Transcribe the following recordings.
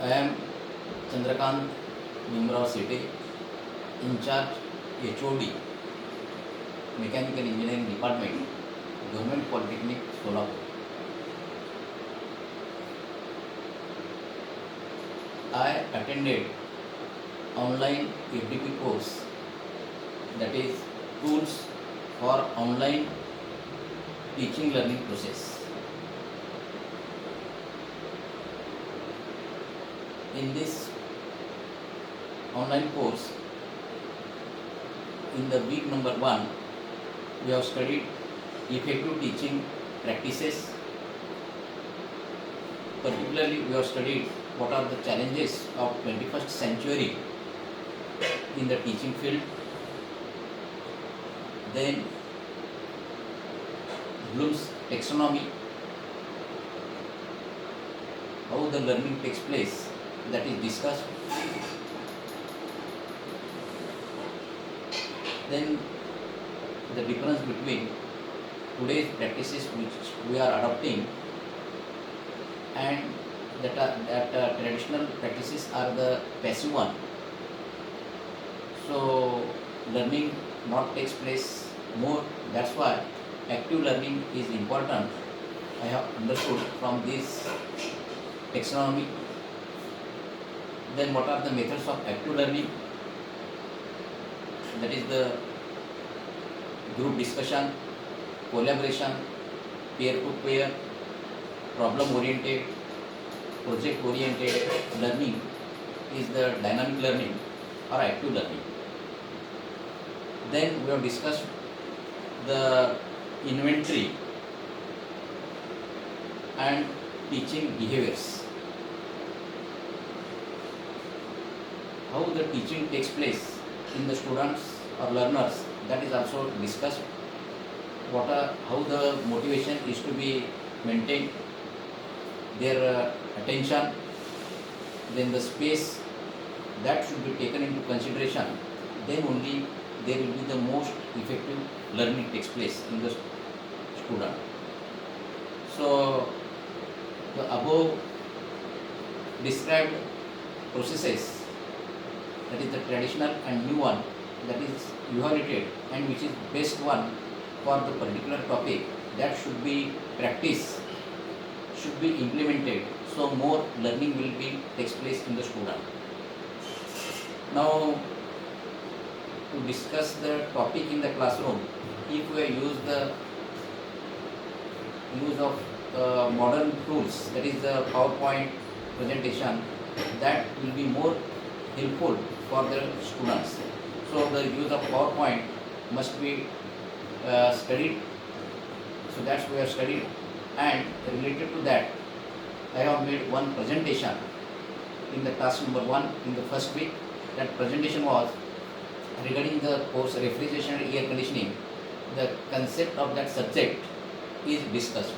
I am Chandrakant Bhimrao City, in charge HOD, Mechanical Engineering Department, Government Polytechnic, Solapur. I attended online FDP course, that is Tools for Online Teaching Learning Process. In this online course, in the week number 1, we have studied effective teaching practices. Particularly, we have studied what are the challenges of 21st century in the teaching field. Then Bloom's taxonomy, how the learning takes place, that is discussed. Then the difference between today's practices which we are adopting and that traditional practices are the passive one. So learning not takes place more. That's why active learning is important. I have understood from this taxonomy. Then what are the methods of active learning? That is the group discussion, collaboration, peer to peer, problem oriented, project oriented learning is the dynamic learning or active learning. Then we have discussed the inventory and teaching behaviors. How the teaching takes place in the students or learners, that is also discussed. How the motivation is to be maintained, their attention, then the space that should be taken into consideration, then only there will be the most effective learning takes place in the student. So the above described processes, that is the traditional and new one, that is you have rated and which is best one for the particular topic, that should be practiced, should be implemented, so more learning will be takes place in the student. Now to discuss the topic in the classroom, if we use of modern tools, that is the PowerPoint presentation, that will be more helpful for the students. So the use of PowerPoint must be studied. So that's we have studied, and related to that, I have made one presentation in the task number 1 in the first week. That presentation was regarding the course refrigeration and air conditioning. The concept of that subject is discussed.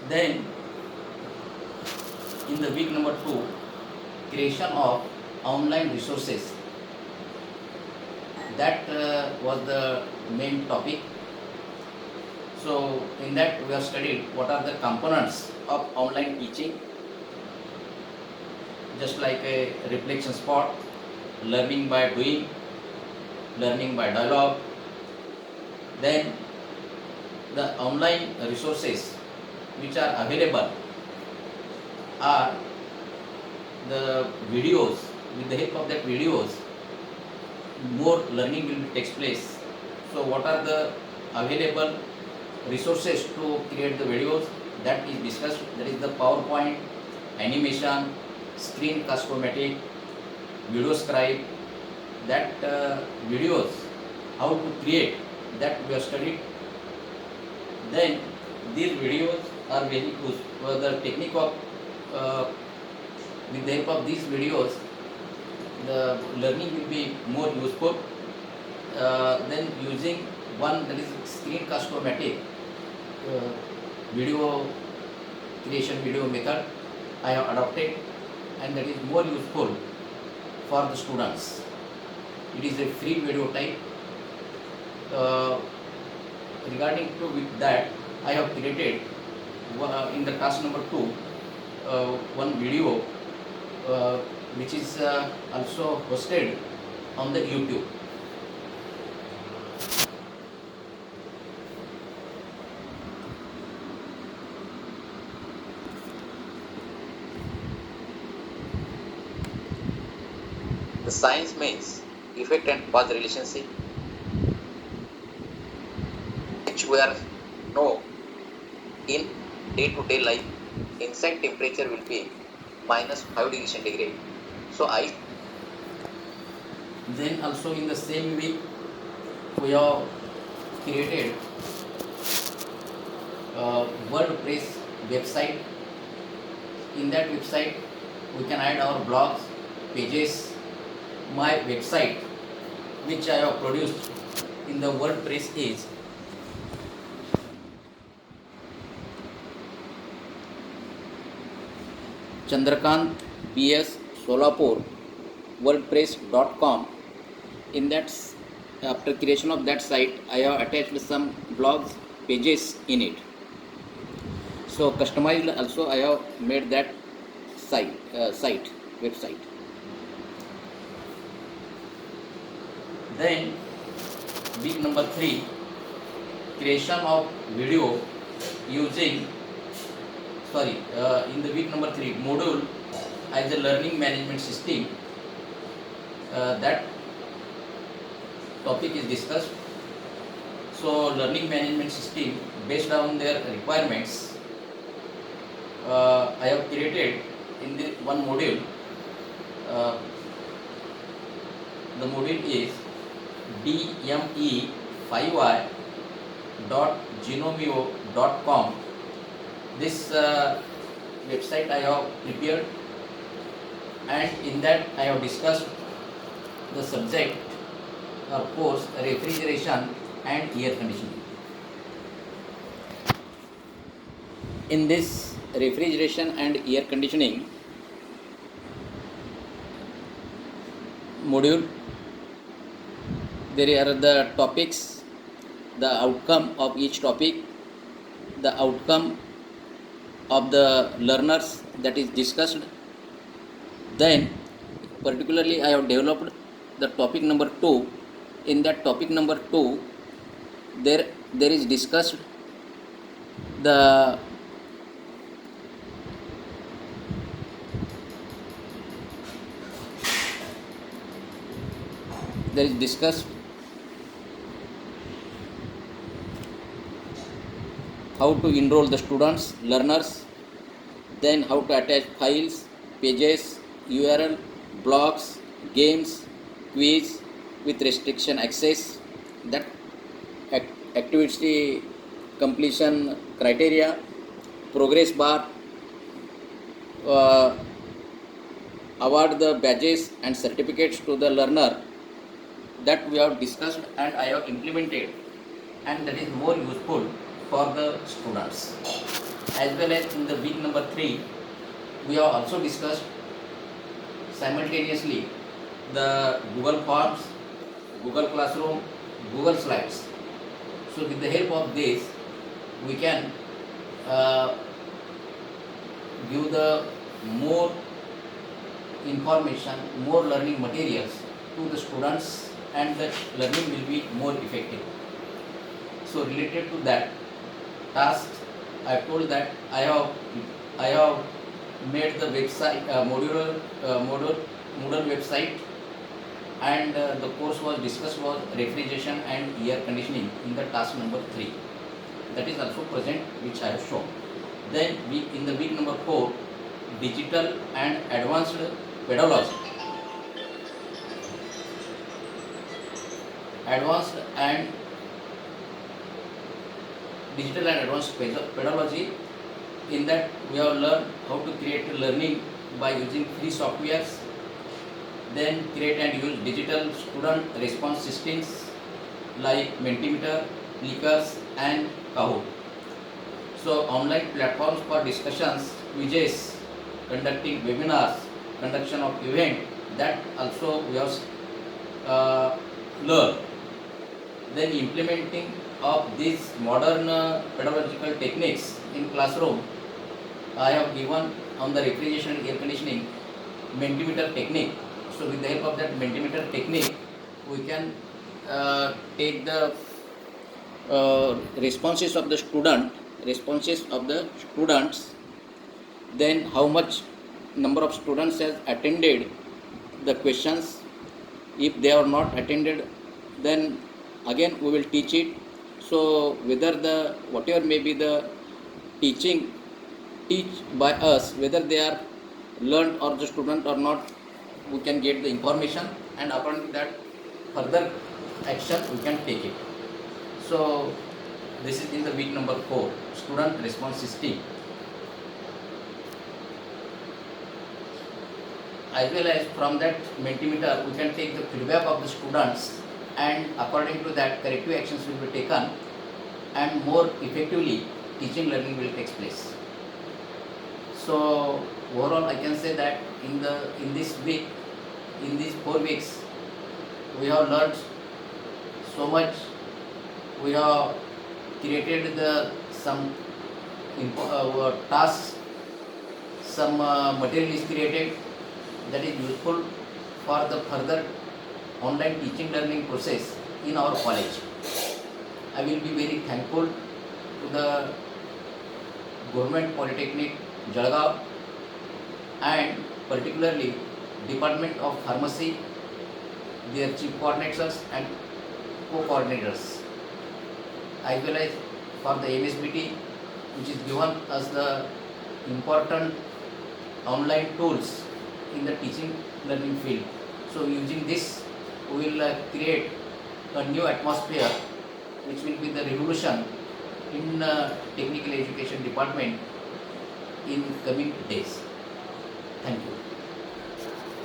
Then in the week number 2, creation of online resources, that was the main topic. So in that we have studied what are the components of online teaching, just like a reflection spot, learning by doing, learning by dialogue. Then the online resources which are available are the videos. With the help of that videos, more learning will takes place. So what are the available resources to create the videos, that is discussed. That is the PowerPoint, animation, Screencast-O-Matic, video scribe. That videos, how to create, that we have studied. Then these videos are very useful. The technique of with the help of these videos, the learning will be more useful. Then using one, that is Screencast-O-Matic video creation video method I have adopted, and that is more useful for the students. It is a free video type. Uh, Regarding to with that, I have created in the task number 2 one video which is also hosted on the YouTube. The science means effect and cause relationship, which we are know in day-to-day life. Inside temperature will be -5 degrees centigrade. So then also in the same week we have created WordPress website. In that website we can add our blogs, pages. My website which I have produced in the WordPress is Chandrakant BS Solapur WordPress.com. In that, after creation of that site, I have attached some blogs, pages in it. So customized also I have made that website. Then week number 3, creation of video using in the week number 3 module as a learning management system. That topic is discussed. So learning management system based on their requirements, I have created in the one module. The module is dme5y.genomio.com. This website I have prepared, and in that I have discussed the subject course refrigeration and air conditioning. In this refrigeration and air conditioning module, there are the topics, the outcome of each topic, the outcome of the learners that is discussed. Then particularly I have developed the topic number 2. In that topic number 2, there is discussed the how to enroll the students, learners, then how to attach files, pages, URL, blogs, games, quiz with restriction access, that activity completion criteria, progress bar, award the badges and certificates to the learner, that we have discussed and I have implemented, and that is more useful for the students. As well as in the week number 3, we have also discussed simultaneously the Google Forms, Google Classroom, Google Slides. So with the help of this, we can give the more information, more learning materials to the students, and the learning will be more effective. So related to that task, I told that I have made the website Moodle website, and the course was discussed was refrigeration and air conditioning in the task number 3. That is also present, which I have shown. Then in the week number 4, digital and advanced pedagogy. Digital and advanced pedagogy. In that we have learned how to create learning by using free softwares, then create and use digital student response systems like Mentimeter, Plickers and Kahoot. So online platforms for discussions, quizzes, conducting webinars, conduction of event, that also we have learned. Then implementing of these modern pedagogical techniques in classroom, I have given on the refrigeration and air conditioning Mentimeter technique. So with the help of that Mentimeter technique, we can take the responses of the students, then how much number of students has attended the questions. If they are not attended, then again we will teach it. So whether the whatever may be the teaching teach by us, whether they are learned or the student or not, we can get the information, and according to that further action we can take it. So this is in the week number 4, student response system. As well as from that Mentimeter we can take the feedback of the students, and according to that corrective actions will be taken, and more effectively teaching learning will take place. So overall I can say that in this week, in these 4 weeks, we have learned so much. We have created some tasks, some material is created that is useful for the further online teaching learning process in our college. I will be very thankful to the Government Polytechnic Jalgaon and particularly Department of Pharmacy, their chief coordinators and co-coordinators, as well as for the MSBT, which is given us the important online tools in the teaching learning field. So using this we will create a new atmosphere which will be the revolution in technical education department in coming days. Thank you.